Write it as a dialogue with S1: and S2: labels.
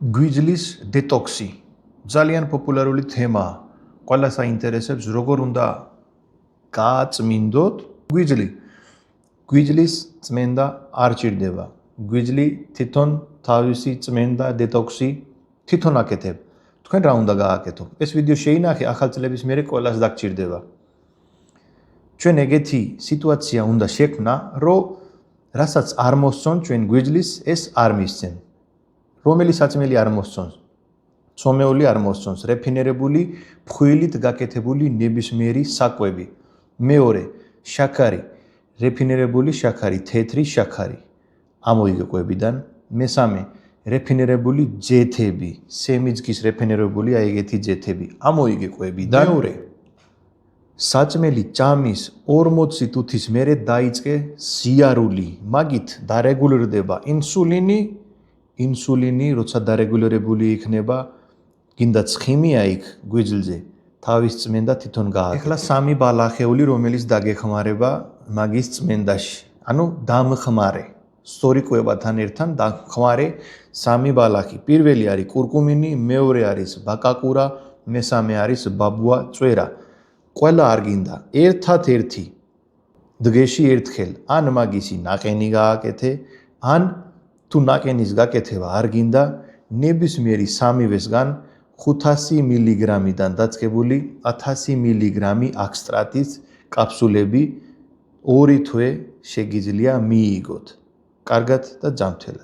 S1: გვიძლის დეტოქსი ძალიან პოპულარული თემაა. ყველას აინტერესებს როგორ უნდა გააწმინდოთ გვიძლი. გვიძლის წმენდა არ ჭირდება. გვიძლი თვითონ თავისი წმენდა დეტოქსი თვითონ აკეთებ. თქვენ რა უნდა გააკეთო? ეს ვიდეო შეინახე ახალ წლების მერე ყველას დაგჭირდება. ჩვენ ეგეთი სიტუაცია უნდა შექმნა, რომ რასაც არ მოსწონთ ჩვენ გვიძლის ეს არ მისცენ. რომელი საწმელი არ მოსწონს? ცომეული არ მოსწონს, რეფინირებული, ფხვილით გაკეთებული ნებისმიერი საკვები. მეორე, შაქარი, რეფინირებული შაქარი, თეთრი შაქარი. ამოიგე კვებიდან. მესამე, რეფინირებული ძეთები, სემიძგის რეფინირებული ეგეთი ძეთები. ამოიგე კვებიდან. მეორე, საწმელი ჭამის 40 თუთის მერე დაიწყე სიარული, მაგით დარეგულირდება ინსულინი, როცა დარეგულირებული იქნება, გინდა ცხიმია იქ გვიძლზე, თავის წმენდა თვითონ გააკეთე. ეხლა სამი ბალახეული, რომელიც დაგეხმარება მაგის წმენდაში. ანუ დამხმარე. სწორი კვებასთან ერთად დამხმარე სამი ბალახი. პირველი არის კურკუმინი, მეორე არის ბაკაკურა, მესამე არის ბაბუა წვერა. ყველა არ გინდა ერთად-ერთი დღეში ერთხელ ან მაგისი ნაყენი გააკეთე, ან თუ ნაყენის გაკეთება არ გინდა, ნებისმიერი სამივესგან 500 მილიგრამიდან დაწყებული 1000 მილიგრამი აქსტრატის კაფსულები 2 თვე შეგიძლია მიიგოთ. კარგად და ჯანმრთელად.